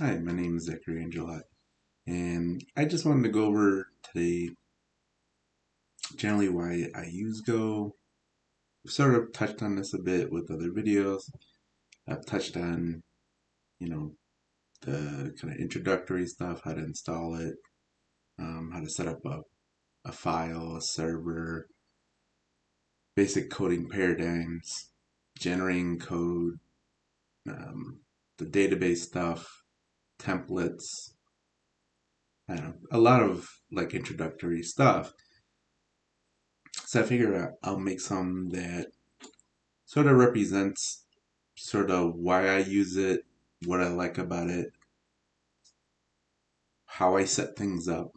Hi, my name is Zachary Angelot, and I just wanted to go over today generally why I use Go. I've sort of touched on this a bit with other videos. I've touched on, you know, the kind of introductory stuff, how to install it, how to set up a file, a server, basic coding paradigms, generating code, um, the database stuff, templates, I don't know, a lot of like introductory stuff. So I figure I'll make some that sort of represents sort of why I use it, what I like about it, how I set things up,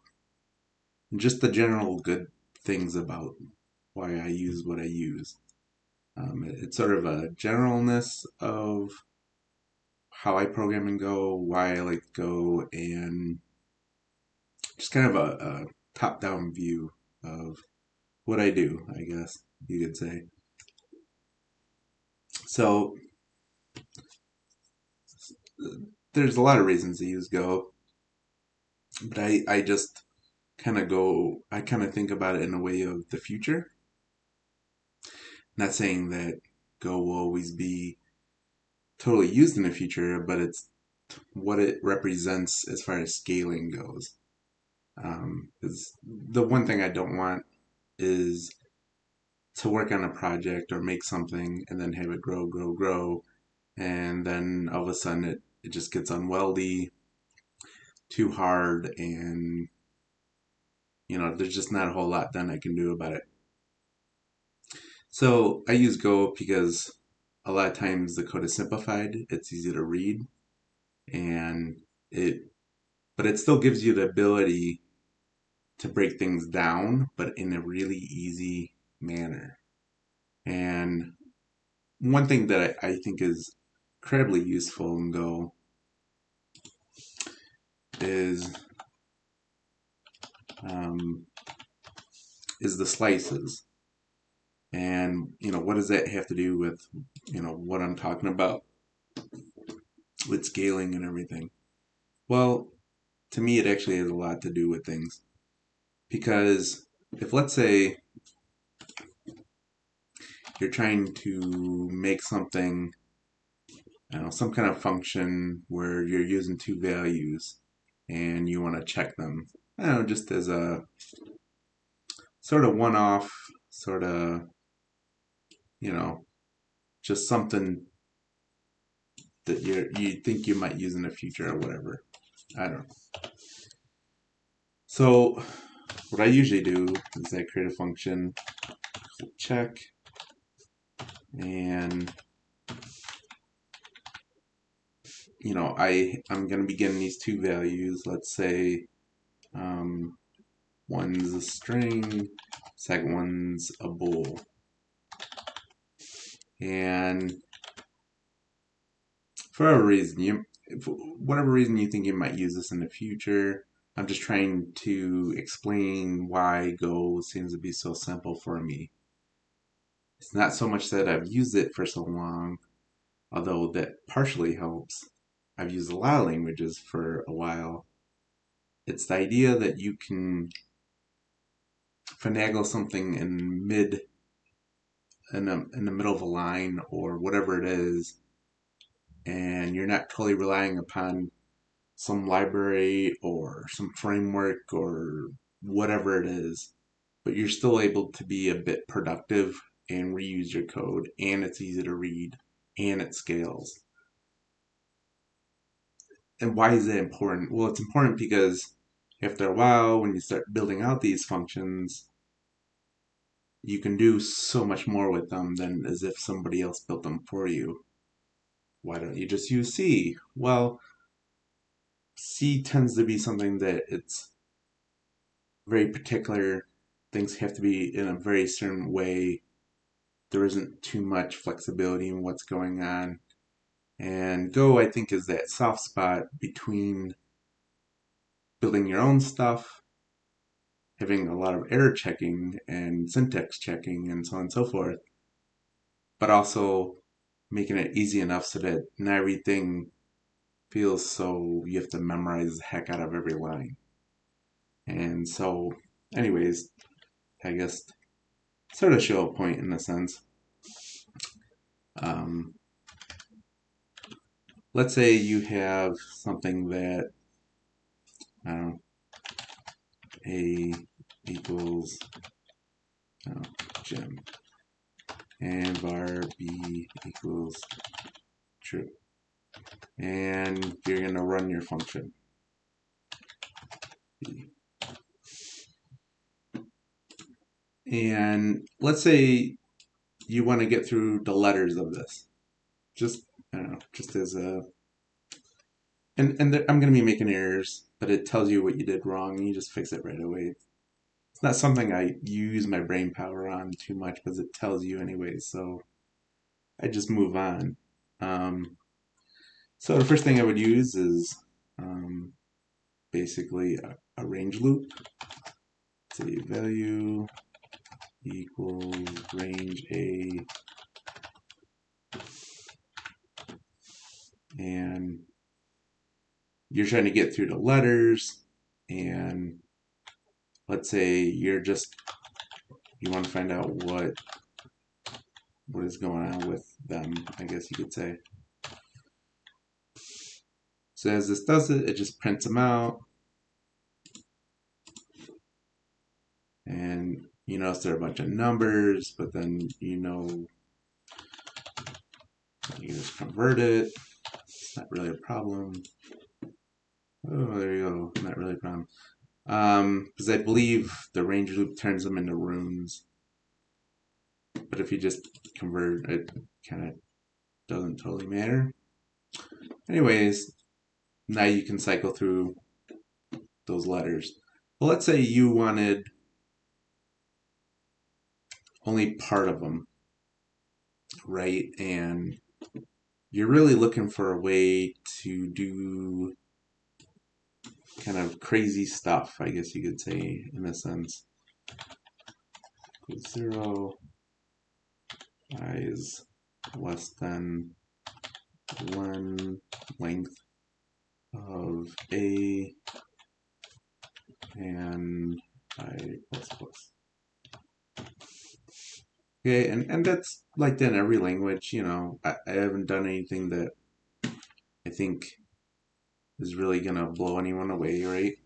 and just the general good things about why I use what I use. It's sort of a generalness of how I program and Go, why I like Go, and just kind of a top-down view of what I do, I guess you could say. So there's a lot of reasons to use Go, but I just I kind of think about it in a way of the future. Not saying that Go will always be totally used in the future, but it's what it represents as far as scaling goes. Is the one thing I don't want is to work on a project or make something and then have it grow, grow, grow, and then all of a sudden it just gets unwieldy, too hard, and there's just not a whole lot then I can do about it. So I use Go because a lot of times the code is simplified, it's easy to read, and it but it still gives you the ability to break things down, but in a really easy manner. And one thing that I think is incredibly useful in Go is um, is the slices. And what does that have to do with what I'm talking about with scaling and everything? Well, to me, it actually has a lot to do with things because if let's say you're trying to make something, I don't know, some kind of function where you're using two values and you want to check them, I don't know, just as a sort of one-off, sort of, you know, just something that you think you might use in the future or whatever. I don't know. So what I usually do is I create a function, check, and I'm going to be getting these two values. Let's say um, one's a string, second one's a bool. And for a reason, for whatever reason you think you might use this in the future, I'm just trying to explain why Go seems to be so simple for me. It's not so much that I've used it for so long, although that partially helps. I've used a lot of languages for a while. It's the idea that you can finagle something in the middle of a line or whatever it is, and you're not totally relying upon some library or some framework or whatever it is, but you're still able to be a bit productive and reuse your code, and it's easy to read, and it scales. And why is that important? Well, it's important because after a while, when you start building out these functions, you can do so much more with them than as if somebody else built them for you. Why don't you just use C? Well, C tends to be something that it's very particular. Things have to be in a very certain way. There isn't too much flexibility in what's going on. And Go, I think, is that soft spot between building your own stuff, having a lot of error checking and syntax checking and so on and so forth, but also making it easy enough so that not everything feels so you have to memorize the heck out of every line. And so, anyways, I guess sort of show a point in a sense. Um, let's say you have something that, I don't know, A equals Jim, and var B equals true. And you're going to run your function. B. And let's say you want to get through the letters of this. Just, I don't know, just as a... And I'm going to be making errors, but it tells you what you did wrong, and you just fix it right away. It's not something I use my brain power on too much, because it tells you anyway, so I just move on. So the first thing I would use is basically a range loop. Say value equals range A, and you're trying to get through the letters, and let's say you want to find out what is going on with them, I guess you could say. So as this does it, it just prints them out. And you notice there are a bunch of numbers, but then you just convert it. It's not really a problem. Oh, there you go. Not really a problem. Because I believe the range loop turns them into runes. But if you just convert, it kind of doesn't totally matter. Anyways, now you can cycle through those letters. Well, let's say you wanted only part of them, right? And you're really looking for a way to do kind of crazy stuff, I guess you could say, in a sense. 0, I is less than 1 length of A and I plus plus. Okay, and that's like that in every language, I haven't done anything that I think is really gonna blow anyone away, right?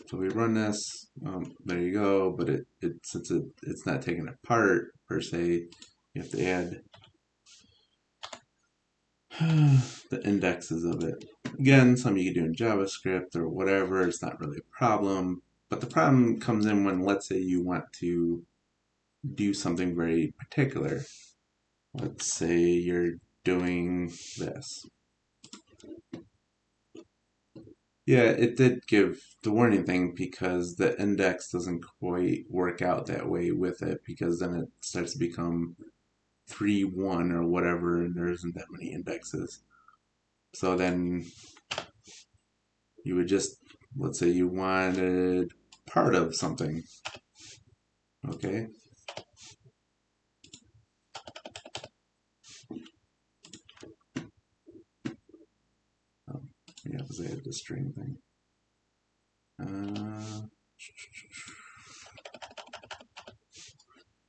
So we run this, there you go, but since it's not taken apart per se, you have to add the indexes of it. Again, some you can do in JavaScript or whatever, it's not really a problem. But the problem comes in when, let's say, you want to do something very particular. Let's say you're doing this. Yeah, it did give the warning thing because the index doesn't quite work out that way with it, because then it starts to become 3, 1 or whatever, and there isn't that many indexes. So then you would just, let's say you wanted part of something, okay? Oh, yeah, because I had the string thing.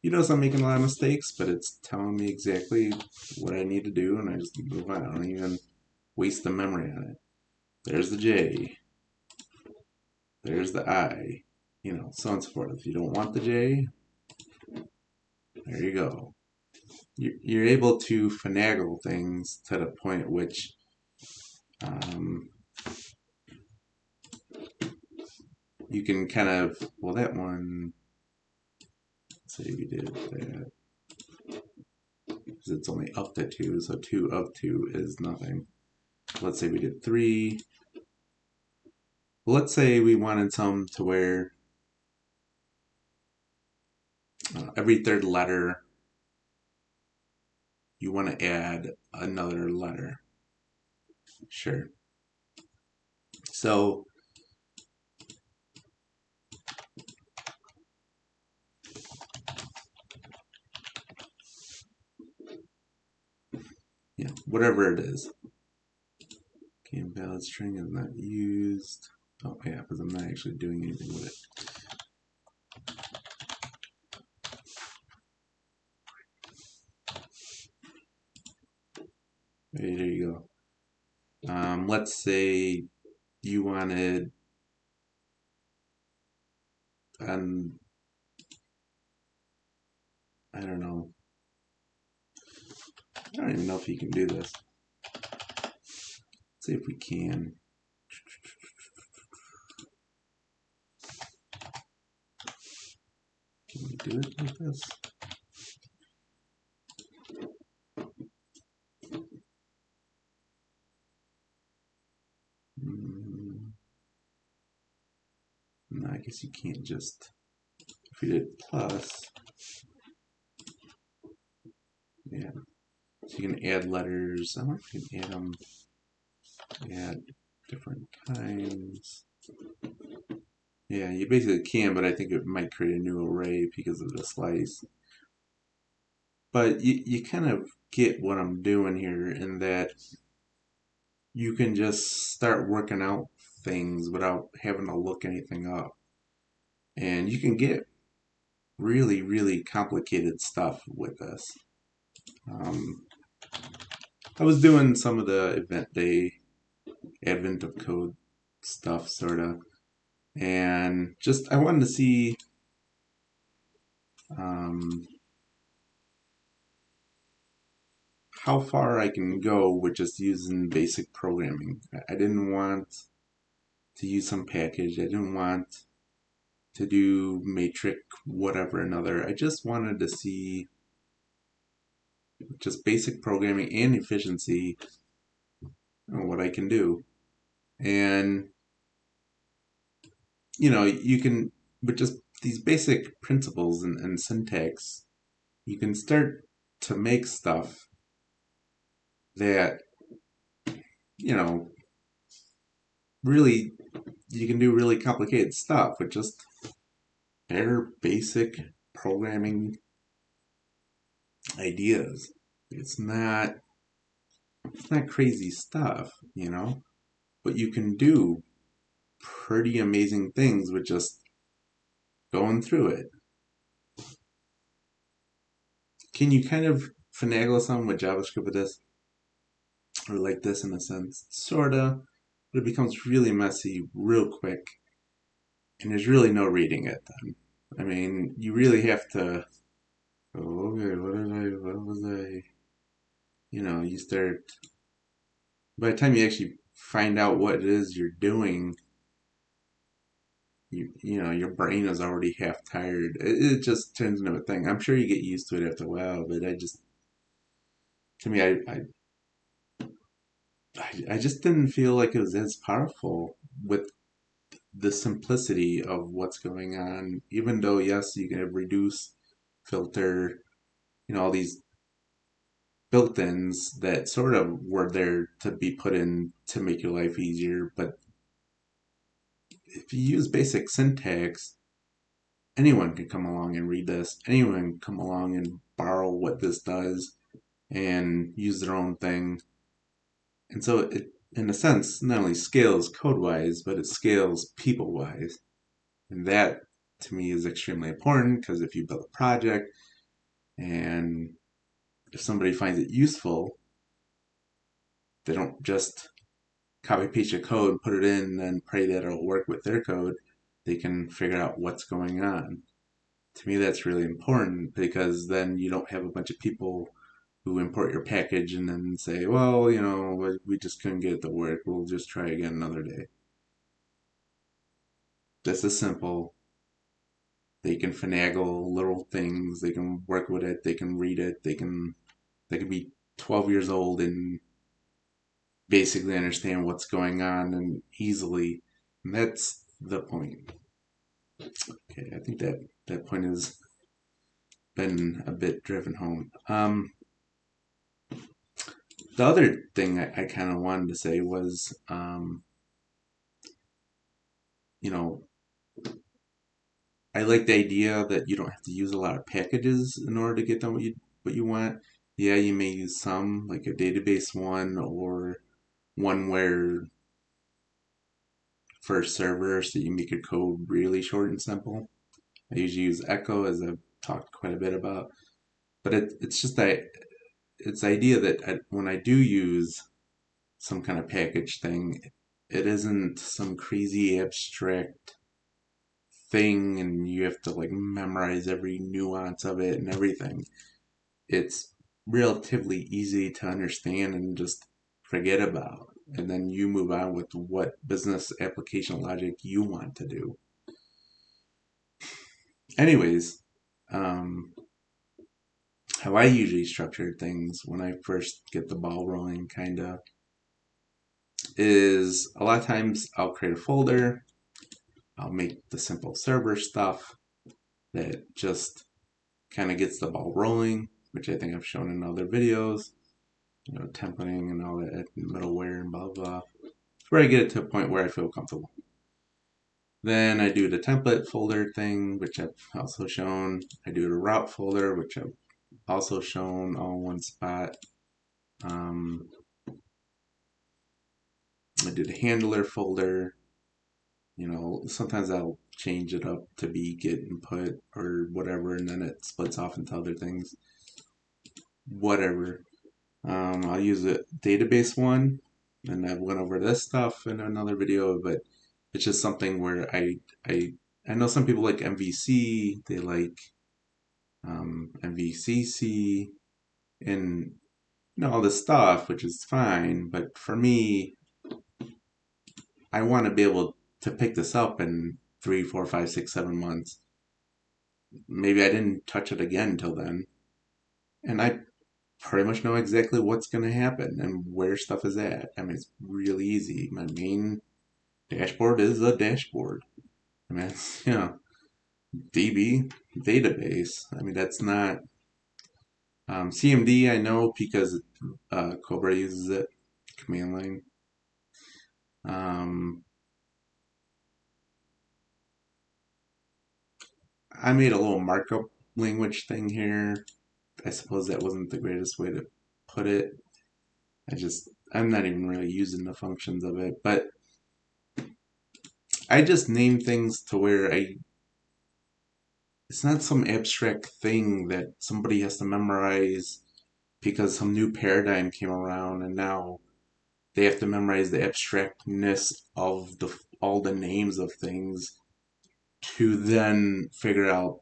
You notice I'm making a lot of mistakes, but it's telling me exactly what I need to do, and I just move on. I don't even waste the memory on it. There's the J. There's the I. So on and so forth. If you don't want the J, there you go. You're able to finagle things to the point at which you can kind of, well, that one, let's say we did that, because it's only up to 2, so 2 of 2 is nothing. Let's say we did 3. Well, let's say we wanted some to where every third letter you want to add another letter. Sure. So whatever it is. Okay, invalid string is not used. Oh yeah, because I'm not actually doing anything with it. Hey, there you go. Let's say you wanted an, I don't know. I don't even know if you can do this. Let's see if we can. Can we do it like this? No, I guess you can't just, if we did plus, yeah. So you can add letters. I wonder if you can add them, add different kinds. Yeah, you basically can, but I think it might create a new array because of the slice. But you kind of get what I'm doing here in that you can just start working out things without having to look anything up. And you can get really, really complicated stuff with this. I was doing some of the event day, advent of code stuff, sort of. And just, I wanted to see um, how far I can go with just using basic programming. I didn't want to use some package. I didn't want to do matrix whatever another. I just wanted to see just basic programming and efficiency and what I can do. And you can, with just these basic principles and syntax, you can start to make stuff that, you know, really, you can do really complicated stuff with just bare basic programming ideas. It's not it's not crazy stuff, but you can do pretty amazing things with just going through it. Can you kind of finagle some with JavaScript with this? Or like this in a sense? Sorta, but it becomes really messy real quick, and there's really no reading it then. I mean, you really have to, oh, okay, what was I, you start, by the time you actually find out what it is you're doing, your brain is already half tired. It just turns into a thing. I'm sure you get used to it after a while, but to me, I just didn't feel like it was as powerful with the simplicity of what's going on. Even though, yes, you can reduce, filter, all these built-ins that sort of were there to be put in to make your life easier. But if you use basic syntax, anyone can come along and read this. Anyone can come along and borrow what this does and use their own thing. And so it, in a sense, not only scales code-wise, but it scales people-wise. And that, to me, is extremely important because if you build a project and if somebody finds it useful, they don't just copy paste your code, put it in, and then pray that it'll work with their code. They can figure out what's going on. To me, that's really important because then you don't have a bunch of people who import your package and then say, well, we just couldn't get it to work. We'll just try again another day. This is simple. They can finagle little things. They can work with it. They can read it. They can be 12 years old and basically understand what's going on and easily. And that's the point. Okay, I think that point has been a bit driven home. The other thing I kind of wanted to say was, you know, I like the idea that you don't have to use a lot of packages in order to get done what you want. Yeah, you may use some, like a database one or one where for a server, so you make your code really short and simple. I usually use Echo, as I've talked quite a bit about. But it's just that it's the idea that when I do use some kind of package thing, it isn't some crazy abstract thing and you have to like memorize every nuance of it and everything. It's relatively easy to understand and just forget about. And then you move on with what business application logic you want to do. Anyways, um, how I usually structure things when I first get the ball rolling, kind of, is a lot of times I'll create a folder, I'll make the simple server stuff that just kind of gets the ball rolling, which I think I've shown in other videos, templating and all that, middleware and blah, blah, where I get it to a point where I feel comfortable. Then I do the template folder thing, which I've also shown. I do the route folder, which I've also shown all in one spot. Um, I do the handler folder. Sometimes I'll change it up to be get input or whatever, and then it splits off into other things. Whatever. I'll use a database one, and I went over this stuff in another video, but it's just something where I know some people like MVC, they like MVCC, and all this stuff, which is fine. But for me, I want to be able to pick this up in 3, 4, 5, 6, 7 months. Maybe I didn't touch it again until then, and I pretty much know exactly what's going to happen and where stuff is at. I mean, it's really easy. My main dashboard is a dashboard. I mean, it's, DB, database. I mean, that's not CMD. I know because Cobra uses it, command line. Um, I made a little markup language thing here. I suppose that wasn't the greatest way to put it. I'm not even really using the functions of it, but I just name things to where it's not some abstract thing that somebody has to memorize because some new paradigm came around and now they have to memorize the abstractness of all the names of things to then figure out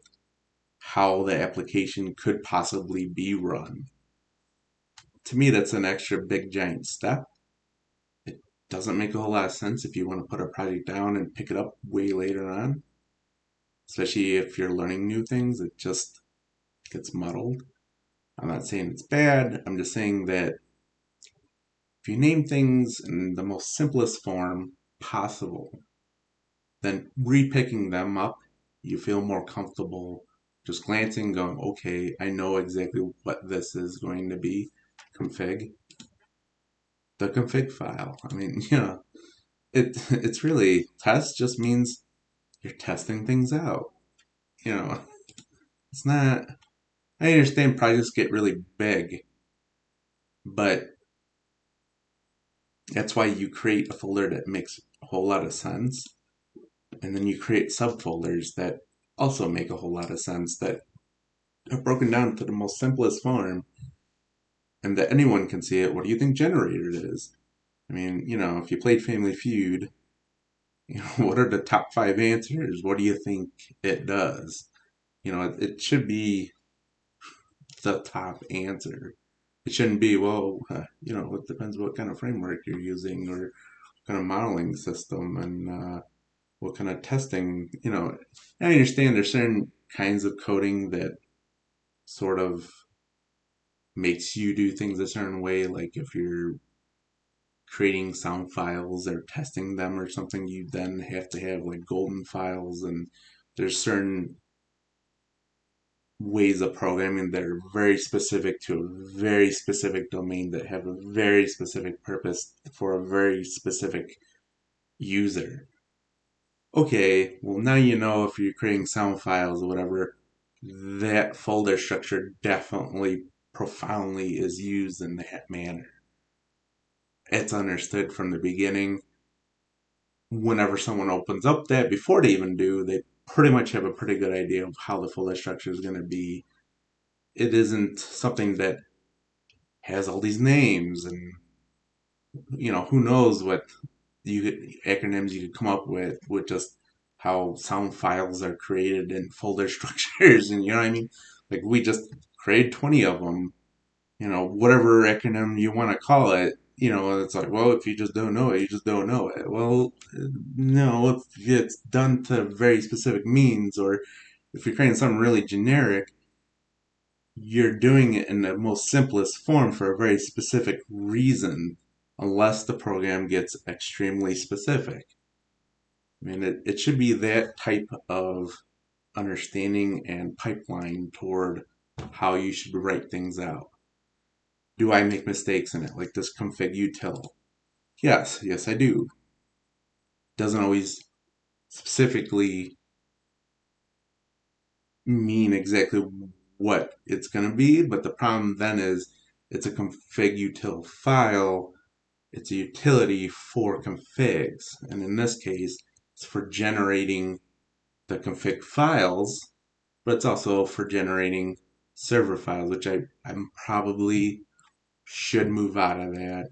how the application could possibly be run. To me, that's an extra big giant step. It doesn't make a whole lot of sense if you want to put a project down and pick it up way later on, especially if you're learning new things. It just gets muddled. I'm not saying it's bad. I'm just saying that if you name things in the most simplest form possible, then repicking them up, you feel more comfortable just glancing, going, okay, I know exactly what this is going to be. Config. The config file. I mean, it's really, test just means you're testing things out. You know, it's not, I understand projects get really big, but that's why you create a folder that makes a whole lot of sense. And then you create subfolders that also make a whole lot of sense that are broken down to the most simplest form and that anyone can see it. What do you think generator is? I mean, if you played Family Feud, what are the top 5 answers? What do you think it does? It should be the top answer. It shouldn't be, well, it depends what kind of framework you're using or kind of modeling system and what kind of testing. I understand there's certain kinds of coding that sort of makes you do things a certain way. Like if you're creating sound files or testing them or something, you then have to have like golden files, and there's certain ways of programming that are very specific to a very specific domain that have a very specific purpose for a very specific user. Okay, well now if you're creating sound files or whatever, that folder structure definitely profoundly is used in that manner. It's understood from the beginning. Whenever someone opens up that, before they even do, they pretty much have a pretty good idea of how the folder structure is going to be. It isn't something that has all these names and, who knows what acronyms you could come up with just how sound files are created in folder structures, and you know what I mean? Like, we just create 20 of them, whatever acronym you want to call it. It's like, well, if you just don't know it, you just don't know it. Well, no, it's done to very specific means, or if you're creating something really generic, you're doing it in the most simplest form for a very specific reason, unless the program gets extremely specific. I mean, it should be that type of understanding and pipeline toward how you should write things out. Do I make mistakes in it, like this config util? Yes, I do. Doesn't always specifically mean exactly what it's going to be, but the problem then is it's a config util file. It's a utility for configs, and in this case, it's for generating the config files, but it's also for generating server files, which I'm probably should move out of that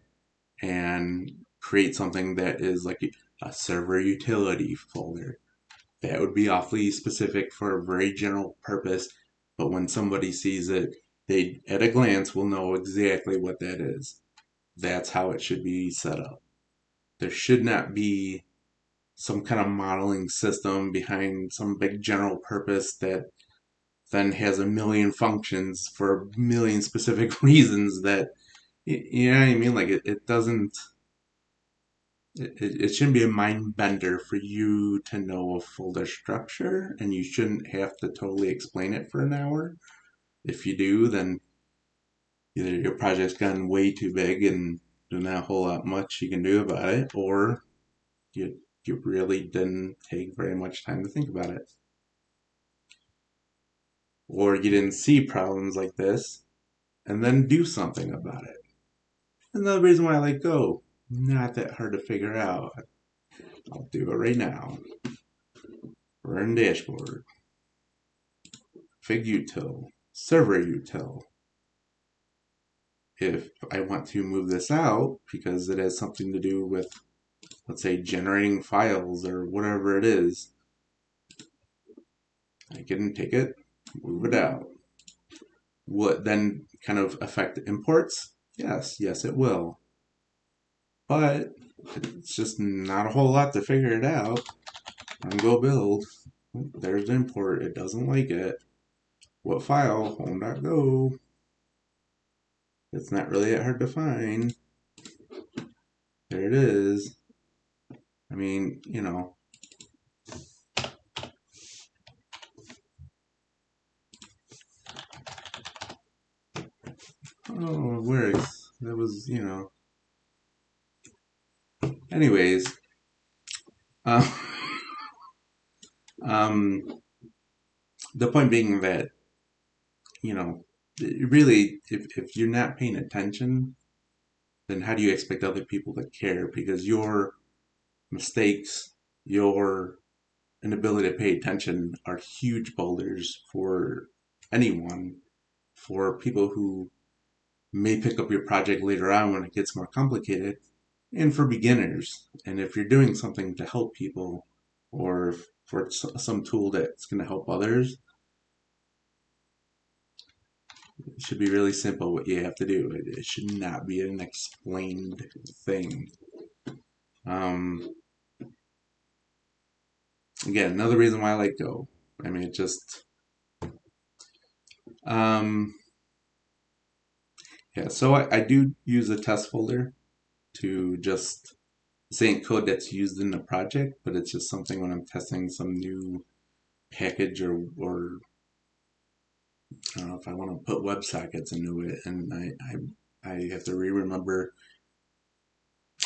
and create something that is like a server utility folder. That would be awfully specific for a very general purpose, but when somebody sees it, they at a glance will know exactly what that is. That's how it should be set up. There should not be some kind of modeling system behind some big general purpose that then has a million functions for a million specific reasons that, you know what I mean? Like, it doesn't, it shouldn't be a mind bender for you to know a folder structure, and you shouldn't have to totally explain it for an hour. If you do, then either your project's gotten way too big and there's not a whole lot much you can do about it, or you really didn't take very much time to think about it. Or you didn't see problems like this and then do something about it. Another reason why I like Go, not that hard to figure out. I'll do it right now. Run dashboard, fig util, server util. If I want to move this out because it has something to do with, let's say, generating files or whatever it is, I can take it, move it out. Will it then kind of affect imports? Yes, it will. But it's just not a whole lot to figure it out. On Go build, there's the import. It doesn't like it. What file? Home.go. It's not really that hard to find. There it is. I mean, oh, it works. That was, Anyways, um, um, the point being that, really, if you're not paying attention, then how do you expect other people to care? Because your mistakes, your inability to pay attention are huge boulders for anyone, for people who may pick up your project later on when it gets more complicated, and for beginners. And if you're doing something to help people, or for some tool that's going to help others, it should be really simple what you have to do. It should not be an explained thing. Again, another reason why I like Go. I mean, it just, um, yeah, so I do use a test folder to just, this ain't code that's used in the project, but it's just something when I'm testing some new package, or I don't know if I want to put WebSockets into it, and I have to remember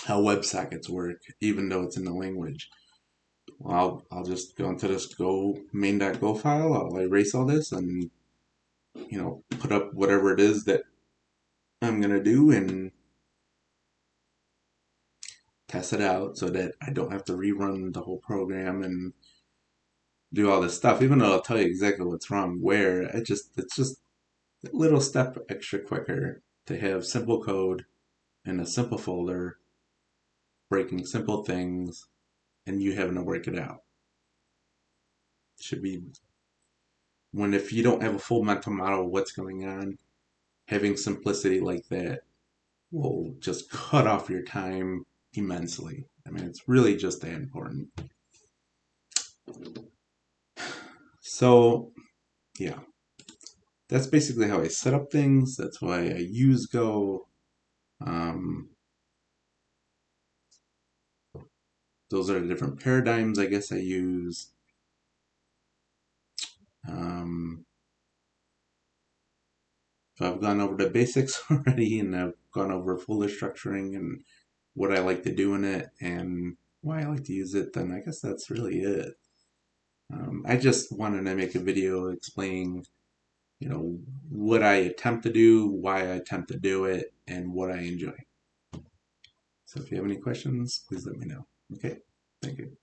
how WebSockets work, even though it's in the language. Well, I'll just go into this go main.go file. I'll erase all this and put up whatever it is that I'm gonna do and test it out so that I don't have to rerun the whole program and do all this stuff. Even though I'll tell you exactly what's wrong where, it's just a little step extra quicker to have simple code in a simple folder, breaking simple things, and you having to work it out. Should be when if you don't have a full mental model of what's going on, having simplicity like that will just cut off your time immensely. I mean, it's really just that important. So, yeah, that's basically how I set up things. That's why I use Go. Um, those are the different paradigms I guess I use. Um, so I've gone over the basics already, and I've gone over folder structuring and what I like to do in it and why I like to use it. Then I guess that's really it. I just wanted to make a video explaining, what I attempt to do, why I attempt to do it, and what I enjoy. So if you have any questions, please let me know. Okay, thank you.